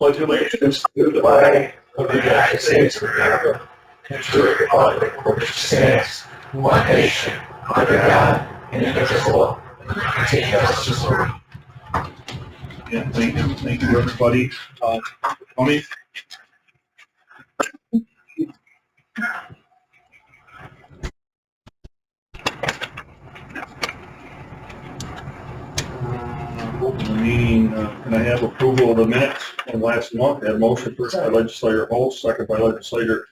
pledge allegiance to the flag of the United States of America and to the republic for which it stands, one nation, under God, indivisible, with liberty and justice for all. Yeah, thank you, everybody. Tony? Open the meeting, can I have approval of the minutes from last month? Have motion first by legislator Holt, second by legislator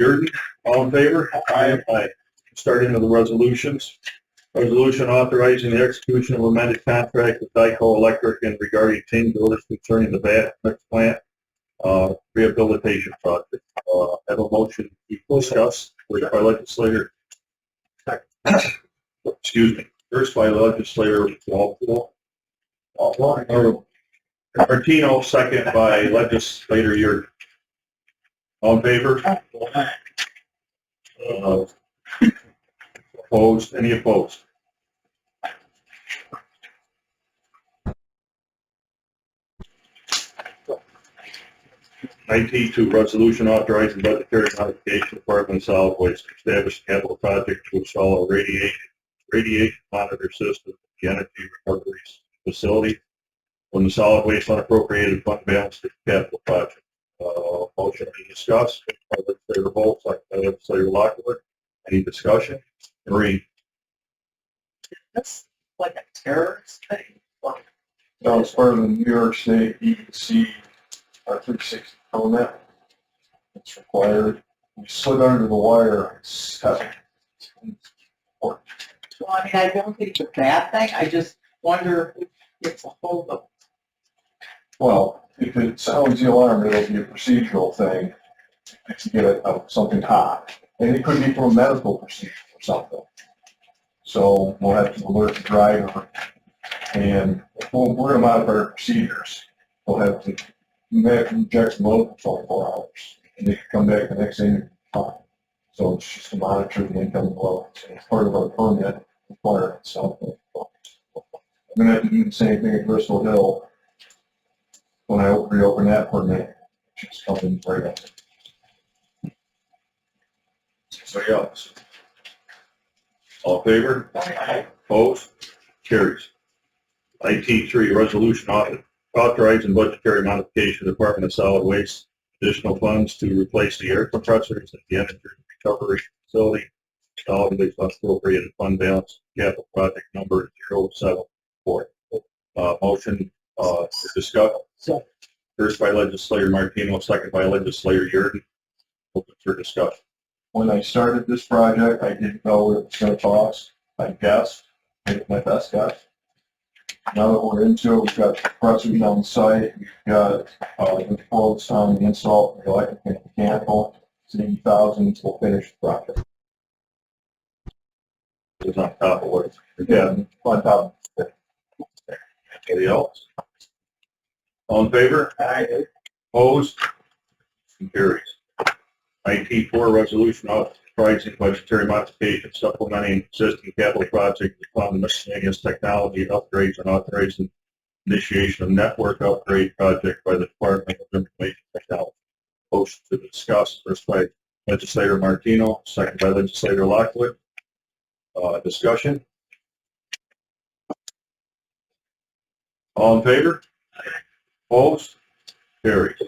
Yurden. All in favor? Aye. Aye. Start into the resolutions. Resolution authorizing the execution of amended contract with Dyco Electric and regarding change orders concerning the battery plant rehabilitation project. Have a motion to discuss, first by legislator. Excuse me. First by legislator Walpole. Martino, second by legislator Yurden. All in favor? Opposed? Any opposed? IT2, resolution authorizing budgetary modification Department of Solid Waste to establish a capital project to install a radiation monitor system at the energy recovery facility when the solid waste unappropriated fund balance to the capital project. Motion to discuss. Legislator Holt, second by legislator Lockwood. Any discussion? Marie? That's like a terrorist thing. No, it's part of the New York State EPC 360 permit. It's required. You slid under the wire. Well, I mean, I don't think it's a bad thing. I just wonder if it's a holdup. Well, if it sounds the alarm, it'll be a procedural thing to get something hot. And it could be from a medical procedure or something. So we'll have to alert the driver, and we're going to modify our procedures. We'll have to inject the motor for 24 hours, and they can come back the next day and fine. So it's just to monitor the incoming flow. It's part of our permit requirement. So I'm going to have to do the same thing at Bristol Hill when I reopen that permit. Just something right up. Anybody else? All in favor? Opposed? Carries. IT3, resolution authorizing budgetary modification Department of Solid Waste additional funds to replace the air compressors at the energy recovery facility. Solid waste unappropriated fund balance, capital project number 074. Motion to discuss. First by legislator Martino, second by legislator Yurden. Open for discussion. When I started this project, I didn't know what it was going to cost. I guessed, made my best guess. Now that we're into it, we've got compressors on site, we've got the quotes on the install, the electric and mechanical. It's $80,000 to finish the project. It's on top of what? Yeah, on top of it. Anybody else? All in favor? Aye. Opposed? Carries. IT4, resolution authorizing budgetary modification supplementing existing capital project to fund miscellaneous technology upgrades and authorizing initiation of network upgrade project by the Department of Information Technology. Motion to discuss, first by legislator Martino, second by legislator Lockwood. Discussion. All in favor? Opposed? Carries.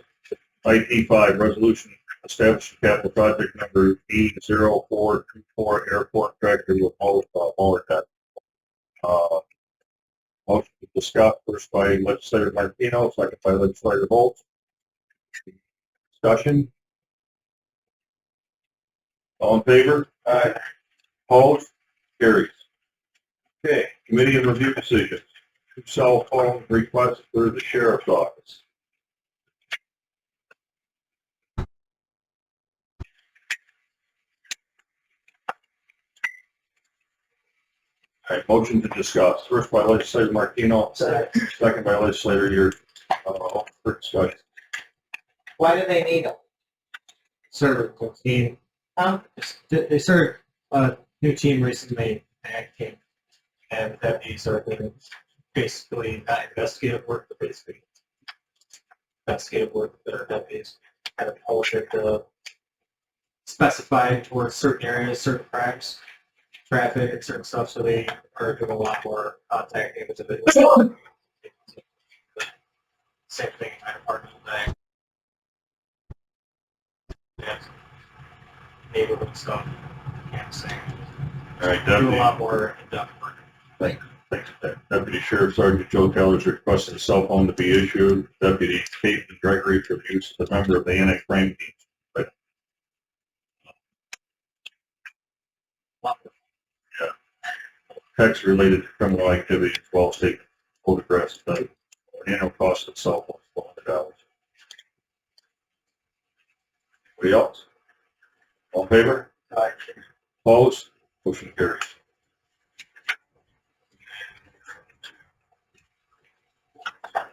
IT5, resolution establishing capital project number E0424 airport tractor with mower tech. Motion to discuss, first by legislator Martino, second by legislator Holt. Discussion. All in favor? Aye. Opposed? Carries. Okay, committee and review decisions. 2 cell phone requests for the sheriff's office. All right, motion to discuss. First by legislator Martino, second by legislator Yurden. For discussion. Why do they need them? Started a team. They started a new team recently, and came, and deputies are doing basically not investigative work, but basically investigative work that our deputies kind of bullshit to specify towards certain areas, certain crimes, traffic and certain stuff, so they are doing a lot more contacting with individuals. Same thing in my department today. Yeah. Neighborhood stuff, can't say. All right, Do a Deputy. lot more in-depth work. Thanks. Deputy Sheriff Sergeant Joe Keller is requesting a cell phone to be issued. Deputy Kate Gregory for use as a member of the annex crime team. Text related to criminal activity as well as taking photographs of the annual cost of cell phones, $400. Anybody else? All in favor? Aye. Opposed? Motion carries.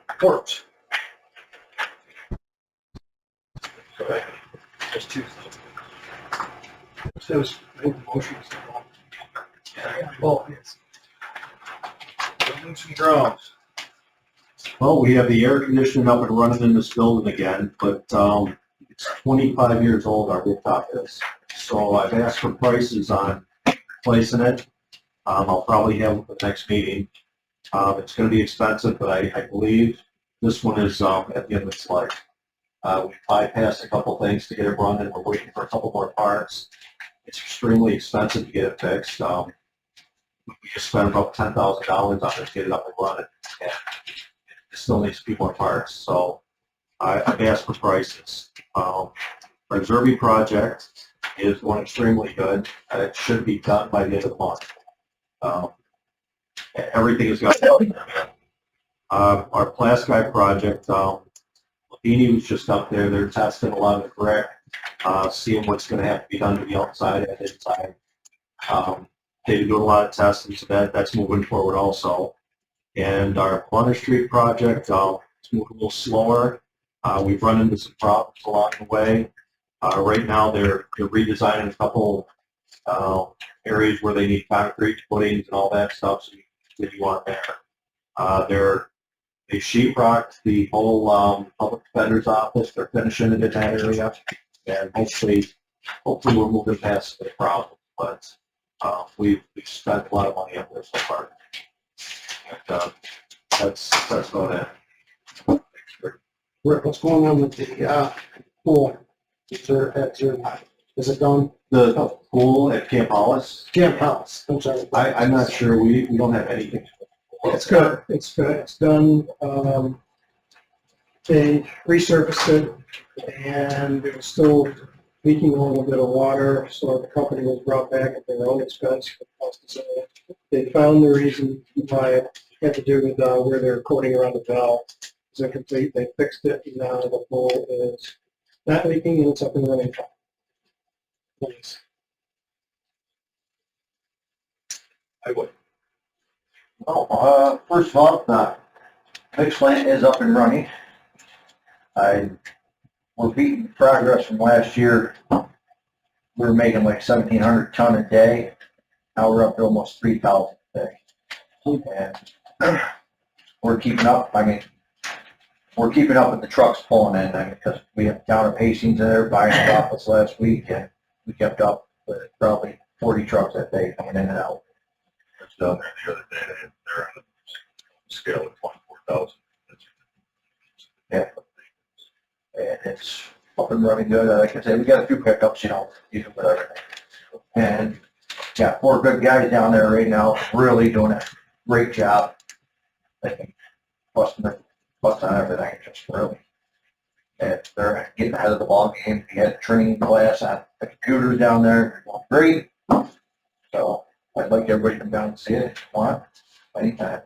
Reports. There's two. Says, motions. Oh, yes. Buildings and grounds. Well, we have the air conditioning up and running in this building again, but, it's 25 years old, our rooftop is. So I've asked for prices on replacing it. I'll probably have it at the next meeting. It's gonna be expensive, but I believe this one is, at the end of its life. We bypassed a couple things to get it running. We're waiting for a couple more parts. It's extremely expensive to get it fixed. We just spent about $10,000 on it to get it up and running. And it still needs a few more parts, so I've asked for prices. Our Zerby project is going extremely good. It should be done by the end of the month. Everything is got. Our Plasky project, Lavini was just up there. They're testing a lot of the brick, seeing what's going to have to be done to the outside and inside. They've been doing a lot of testing, so that's moving forward also. And our Plunner Street project, it's moving a little slower. We've run into some problems along the way. Right now, they're redesigning a couple areas where they need concrete footings and all that stuff, so you can do on there. They sheetrocked the whole public defender's office. They're finishing it in that area, and hopefully we're moving past the problem. But we've spent a lot of money up there so far. And, that's about it. Rick, what's going on with the, pool? Is it done? The pool at Camp Hollis, Camp House, I'm sorry. I'm not sure. We don't have anything. It's good, it's good, it's done, they resurfaced it, and it was still leaking a little bit of water, so the company was brought back at their own expense. They found the reason why it had to do with, where they're coating around the valve. It's incomplete, they fixed it, and now the pool is not leaking, and it's up and running. Thanks. I would. Well, first of all, the mix plant is up and running. We're beating progress from last year. We were making like 1,700 ton a day. Now we're up to almost 3,000 a day. And we're keeping up. I mean, we're keeping up with the trucks pulling in. I mean, because we have down at Hastings there buying the office last week, and we kept up with probably 40 trucks that day coming in and out. Down there the other day, they're on a scale of 24,000. Yeah. And it's up and running good. Like I said, we got a few pickups, you know, whatever. And got 4 good guys down there right now, really doing a great job. I think busting on everything, just really. And they're getting ahead of the ball game. We had training class on the computers down there, great. So I'd like everybody to come down and see it if you want, anytime.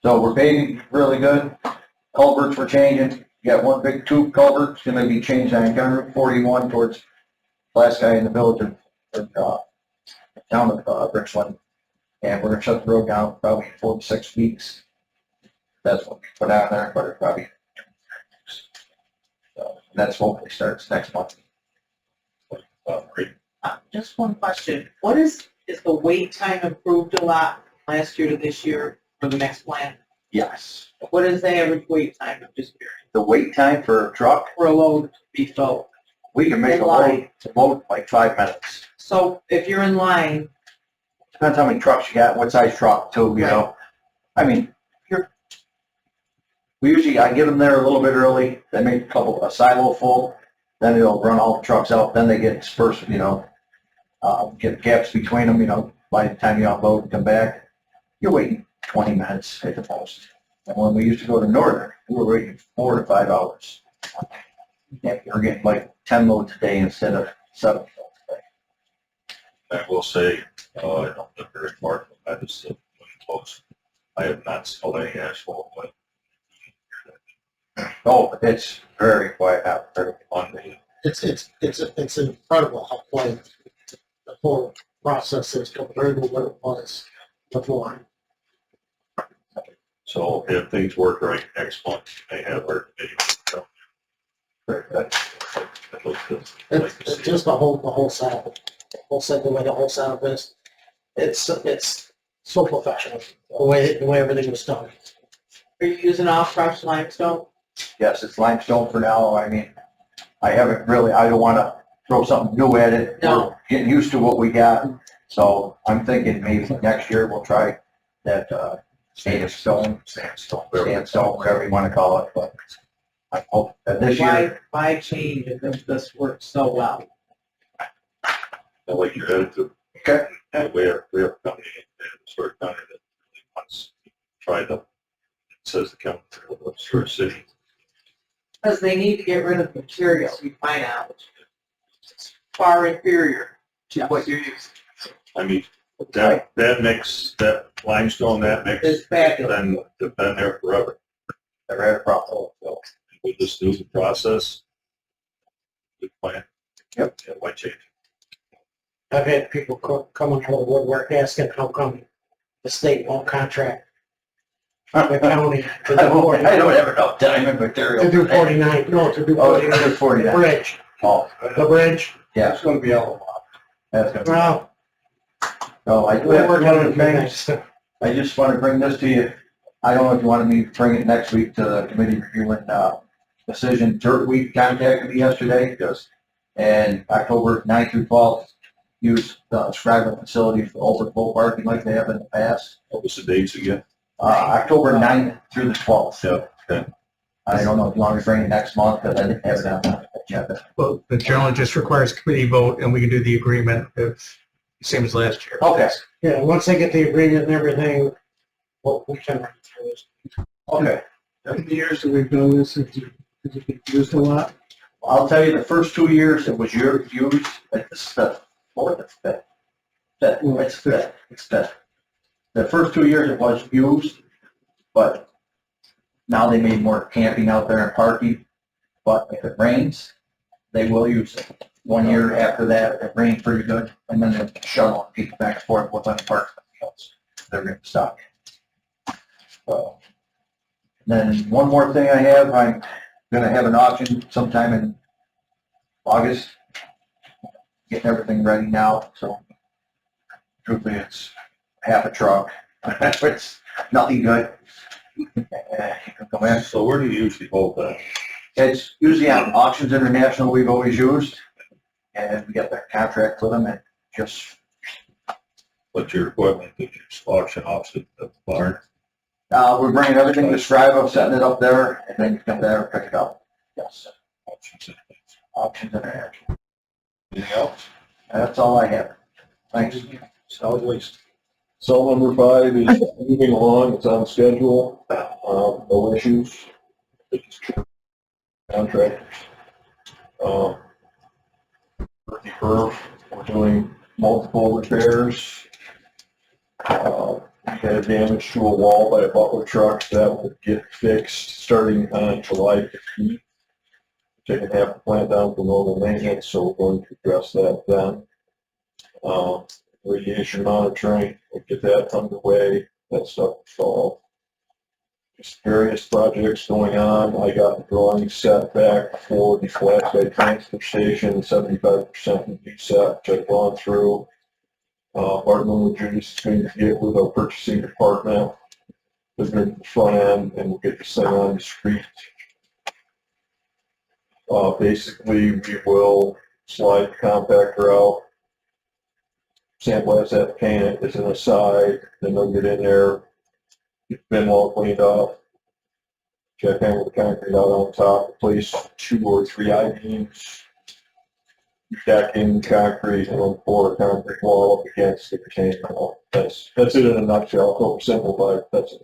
So we're paving really good. Culverts we're changing. We got one big tube culvert. It's going to be changed on Route 41 towards last guy in the village of down of Richland. And we're going to shut the road down for probably 4 to 6 weeks. That's what we put out there, but it's probably 2 weeks. So that's hopefully starts next month. Great. Just one question. What is the wait time improved a lot last year to this year for the next plan? Yes. What is the average wait time? I'm just curious. the wait time for a truck, For a load to be filled. we can make In a line. load like 5 minutes. So if you're in line, Depends how many trucks you got, what size truck too, you know? I mean, I get them there a little bit early, they make a silo full, then it'll run all the trucks out, then they get dispersed, you know, get gaps between them, you know, by the time you unload and come back, you're waiting 20 minutes at the most. And when we used to go to Northern, we were waiting 4 to 5 hours. Yeah, we're getting like 10 loads a day instead of 7 loads a day. I will say, I don't live very far from that, is the close. I have not smelled any asphalt, but Oh, but it's very quiet out there. It's incredible how quiet the whole process is compared to what it was before. so if things work right next month, they have our committee. So, Very good. I'd like to- It's just the whole setup, the way the whole setup is. It's so professional, the way everything was done. are you using all crushed limestone? Yes, it's limestone for now. I mean, I don't want to throw something new at it. No. We're getting used to what we got. So I'm thinking maybe next year we'll try that, sandstone, whatever you want to call it. But I hope that this year, Why change if this works so well? I like your attitude. Okay. And we have a company in Oswego County that really wants to try it says the county of Oswego City. Because they need to get rid of material, we find out. It's far inferior to what you're using. I mean, that mix, that limestone, that mix, It's fabulous. then they've been there forever. never had a problem. So, With this new process, good plan. Yep. Yeah, why change? I've had people coming out of the woodwork asking how come the state won't contract the county to I do 49. don't have enough time and material. To do 49, no, to do Oh, 49. it's 49. Bridge, Oh, the bridge. yeah, It's gonna be a lot. that's gonna be. Well, So I do we're have working two on other a few things. things. I just want to bring this to you. I don't know if you wanted me to bring it next week to the committee reviewing, decision. Dirt Week contacted me yesterday, and October 9th through 12th, use the Scriber facility for overflow parking like they have in the past. What was the dates again? October 9th through the 12th. Yeah, okay. I don't know if you want me to bring it next month, but I didn't have it on the agenda. Well, the general just requires committee vote and we can do the agreement if, same as last year. Okay, Yeah, once they get the agreement and everything, well, we can run through this. okay. How many years have we done this? Has it been used a lot? I'll tell you, the first 2 years it was used at the fourth or fifth. It's fifth. The first 2 years it was used, but now they made more camping out there and parking. But if it rains, they will use it. 1 year after that, it rained pretty good, and then they shuttle people back and forth within the park. They're going to stop. Then one more thing I have, I'm going to have an auction sometime in August. Getting everything ready now, so truthfully, it's half a truck. It's nothing good. Come in. So where do you usually hold that? It's usually on Auctions International we've always used, and we get that contract with them, and just, What's your equipment that you auction off at the barn? we're bringing everything to Scribe, setting it up there, and then you come there and pick it up. Yes, Auctions. Auctions International. Anything else? That's all I have. Thanks. Solid waste. Cell number 5 is moving along, it's on schedule, no issues. Contractors. Earthy curve, we're doing multiple repairs. We had damage to a wall by a Butler truck, that will get fixed starting on July 15th. Taking half the plant down for normal maintenance, so we're going to address that then. Radiation monitoring, we'll get that underway, that stuff solved. Just various projects going on. I got the drawing set back for the flashlight transfer station, 75% would be set, which I've gone through. Bartman Juice is going to get with our purchasing department. They're going to the front end and we'll get this thing on the street Basically, we will slide the compactor out, sandblast that paint, it's in the side, then they'll get in there, get the bin wall cleaned off, jackhammer the concrete out on top, replace 2 or 3 I-beams, decking concrete, and then pour a concrete wall up against the retaining wall. That's it in a nutshell, oversimplified, that's it.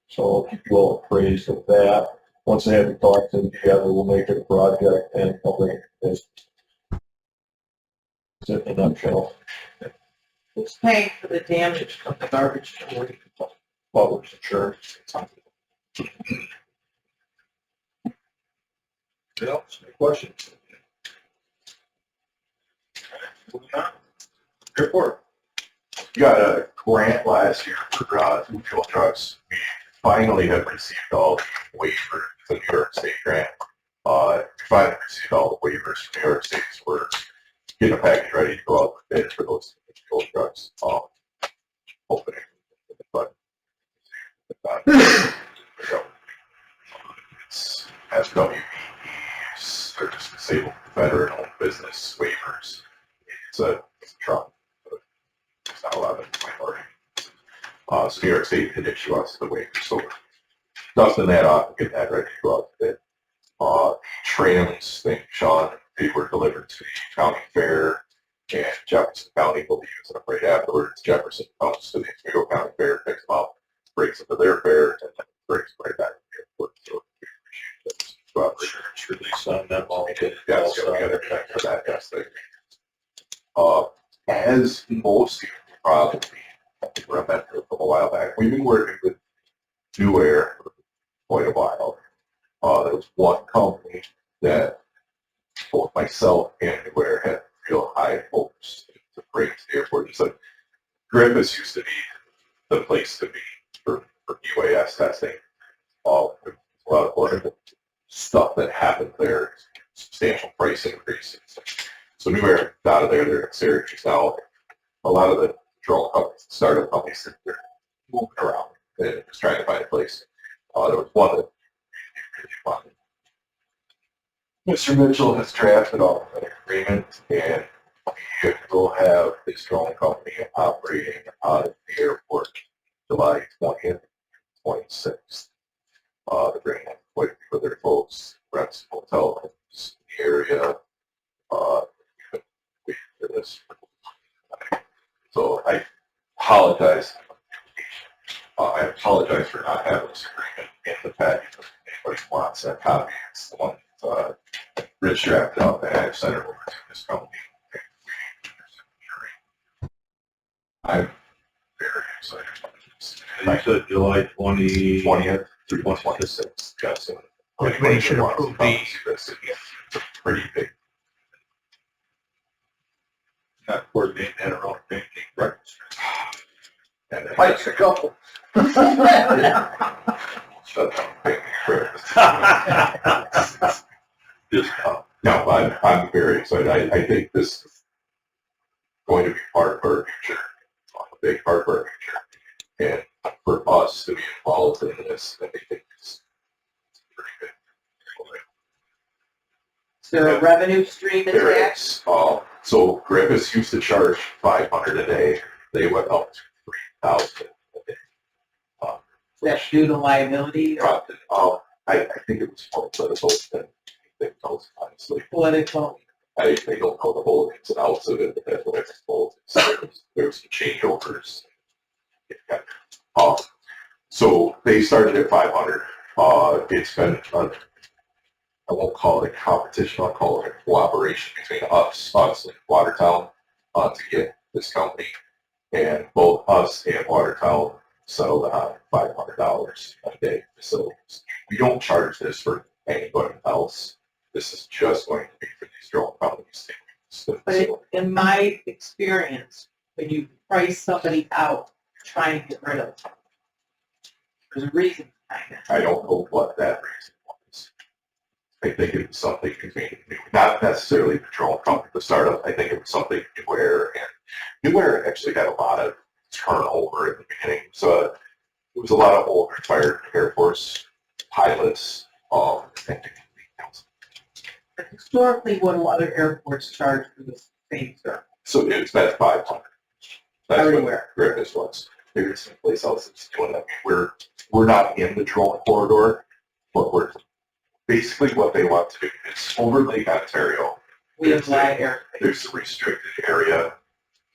So I'll keep you all appraised of that. Once I have the talks together, we'll make it a project and I'll bring it to this. That's it in a nutshell. Who's paying for the damage from the garbage truck? Public insurance. Any questions? Report. Got a grant last year for two fuel trucks. We finally have received all the waivers for the New York State grant. We finally received all the waivers from New York State, so we're getting a package ready to go out for bid for those fuel trucks. Hoping, but it's SWVs, they're just disabled veteran-owned business waivers. It's a truck. It's not allowed in the minority. So New York State did issue us the waiver, so dusting that off and getting that ready to go out to bid. Trams, thank you, Sean, they were delivered to the county fair, and Jefferson County will be using them right afterwards. Jefferson comes to the Oswego County Fair, picks them up, brings them to their fair, and then brings them right back to the airport. So we appreciate that. Insurance release on them all. Yes, we got everything for that, yes, thank you. As most of you probably remember from a while back, we've been working with New Air for quite a while. There was one company that both myself and New Air had real high hopes to bring to the airport. Just like Griffiths used to be the place to be for UAS testing. There's a lot of wonderful stuff that happened there, substantial price increases. So New Air out of there, they're in Syracuse now. A lot of the drone companies, startup companies, they're moving around and just trying to find a place. There was one that really wanted. Mr. Mitchell has drafted off an agreement, and we will have this drone company operating out of the airport July 20th, 26th. They're bringing in quite a few of their folks, rents, hotel rooms in the area. Wait for this. So I apologize. I apologize for not having this agreement in the package. If anybody wants that copy, it's the one that Rich drafted out that I sent it over to this company. I'm very excited about this. You said July 20th through 26th. Yes. We should approve the- It's pretty big. not coordinating that around painting. Right. And then- Pipes a couple. Shut up, big critics. Just, No, I'm very excited. I think this is going to be part of our future, a big part of our future. And for us to be involved in this, I think it's pretty good. Is there a revenue stream There attached? is, so Griffiths used to charge $500 a day. They went up to $3,000 a day. That's due to liability or Dropped it. I think it was more political than anything else, honestly. political? They don't know the whole ins and outs of it, but that's what it's told. There was some changeovers. So they started at 500. It's been, I won't call it a competition, I'll call it a cooperation between us and Watertown to get this company. And both us and Watertown settled on $500 a day facilities. We don't charge this for anybody else. This is just going to be for these drone companies. But in my experience, when you price somebody out, trying to get rid of them, there's a reason behind it. I don't know what that reason was. I think it was something between, not necessarily the drone company, the startup. I think it was something New Air, and New Air actually had a lot of turnover at the beginning. So it was a lot of old retired Air Force pilots. Historically, what do other airports charge for the same service? So it's that 500. That's what Everywhere. Griffiths was. There's someplace else that's doing that. We're not in the drone corridor, but we're basically what they want to do is over Lake Ontario. We have live airspace. There's a restricted area.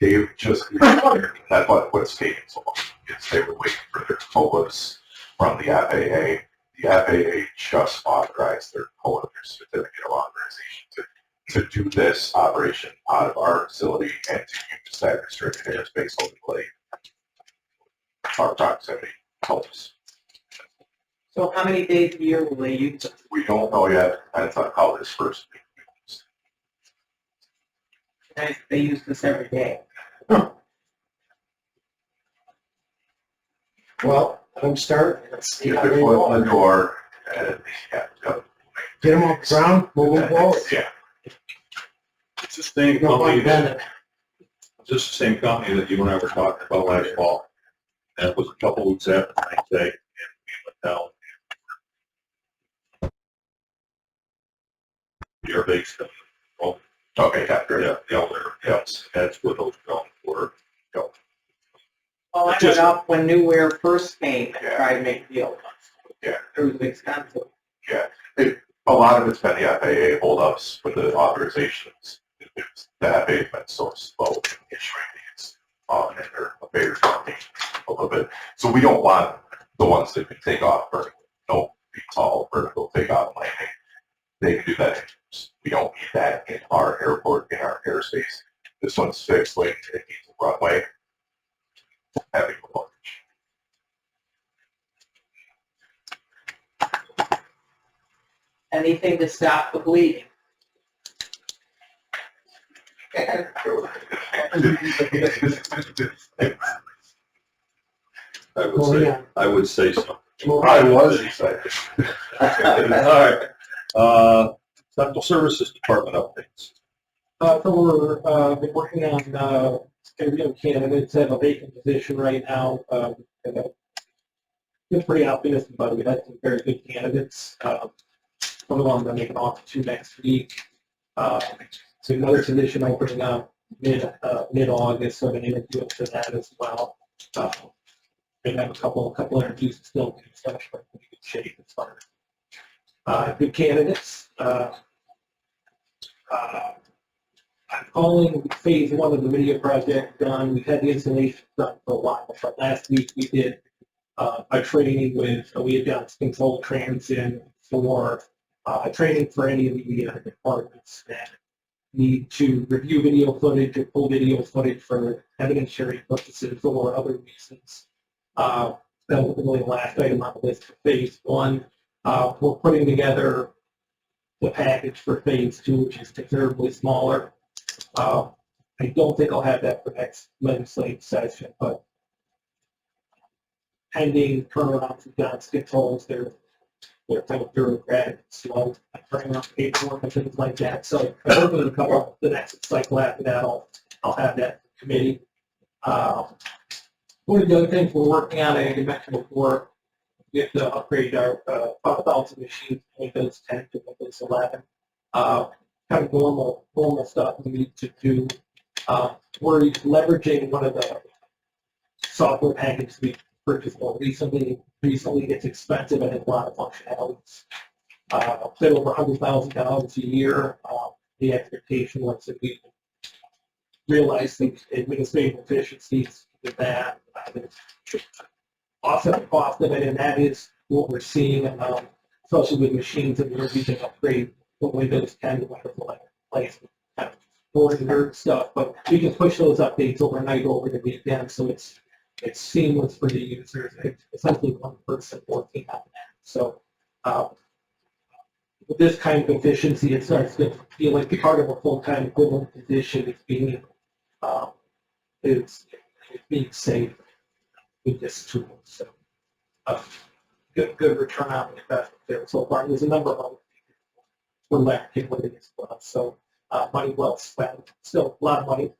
They've just, that's what's taking so long, is they were waiting for their COLAs from the FAA. The FAA just authorized their COLA, their certificate of authorization to do this operation out of our facility and to use that restricted airspace overlay. Our proximity helps. So how many days a year will they use it? We don't know yet, and it's on how this first week. They use this every day. Well, I'm starting, let's see Get how their they foot in roll. the door, and yeah, Get them off the ground, move them forward. yeah. It's the same No company, pun intended. it's just the same company that you and I were talking about last fall. And it was a couple weeks after the ninth day, and we went down. Your base, Okay, yeah, great. that's what those drones were. Well, I went Just- up when New Air first came and Yeah. tried to make deals. Yeah. It was expensive. A lot of it's been the FAA holdups with the authorizations. The FAA has been so slow in issuing these, and they're very funny a little bit. So we don't want the ones that can take off vertical, no VTOL vertical takeoff and landing. They can do that. We don't need that in our airport, in our airspace. This one's fixed wing, it needs a runway. Having a launch. Anything to stop the bleeding. I would say so. I was excited. All right, Central Services Department updates. So we're been working on interviewing candidates, have a vacant position right now. It's pretty optimistic about it. We had some very good candidates. Some of them I'm going to make an offer to next week. So another position opening up mid-August, so I'm going to interview for that as well. We have a couple interviews still to stuff, but in good shape as far as good candidates. I'm calling phase one of the video project done. We've had the installation done for a while, but last week we did a training with, we had done control trans in for training for any of the departments that need to review video footage or pull video footage for evidence sharing purposes or other reasons. That was really the last item on the list for phase one. We're putting together the package for phase two, which is considerably smaller. I don't think I'll have that for next legislative session, but pending turnaround for John's controls, they're kind of bureaucratic, slow, turning around paperwork and things like that. So I hope in a couple, the next cycle after that, I'll have that committee. One of the other things we're working on, I mentioned before, we have to upgrade our 5,000 machines, Windows 10 to Windows 11. Kind of normal stuff we need to do. We're leveraging one of the software packages we purchased more recently. It's expensive and has a lot of functionalities. Been over $100,000 a year. The expectation was that we realize the administrative efficiencies with that. Offset the cost of it, and that is what we're seeing, especially with machines that we're using upgrade from Windows 10 to Windows 11 place, kind of boring nerd stuff, but we can push those updates overnight over the weekend, so it's seamless for the users. It's essentially one person working on that. So with this kind of efficiency, it starts to feel like part of a full-time equivalent position is being safe with this tool. So good return on investment there so far. There's a number of other we're lacking with it as well. So money well spent. Still a lot of money.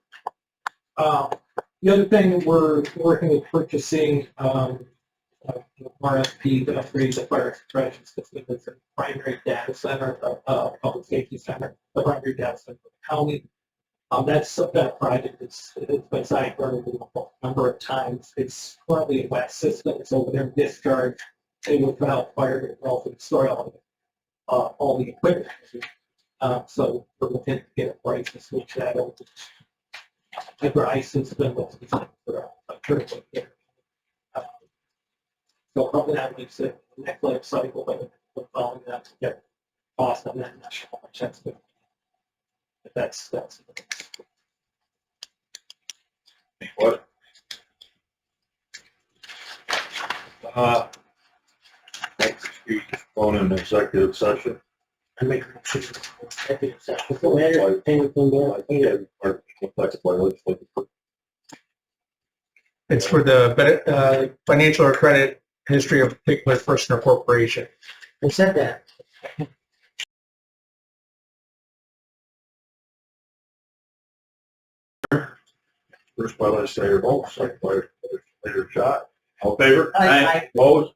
The other thing we're working with purchasing RFP to upgrade the fire suppression system. It's a primary data center, public safety center, the primary data center for the county. That project is been sideburner a number of times. It's currently a wet system, so when they're discharged, they will come out fire to well and destroy all the equipment. So we're looking to get a price to switch that over. The dry system was designed for a critical care. So probably that makes it the next life cycle, but we're following that to get cost on that. Not sure how much that's good. But that's. What? Next, we phone in executive session. I make a motion to go into executive session. So later, anything there? It's for the financial or credit history of a particular person or corporation. Who said that? First by legislator Volk, second by legislator Schott. All in favor? Aye. Opposed?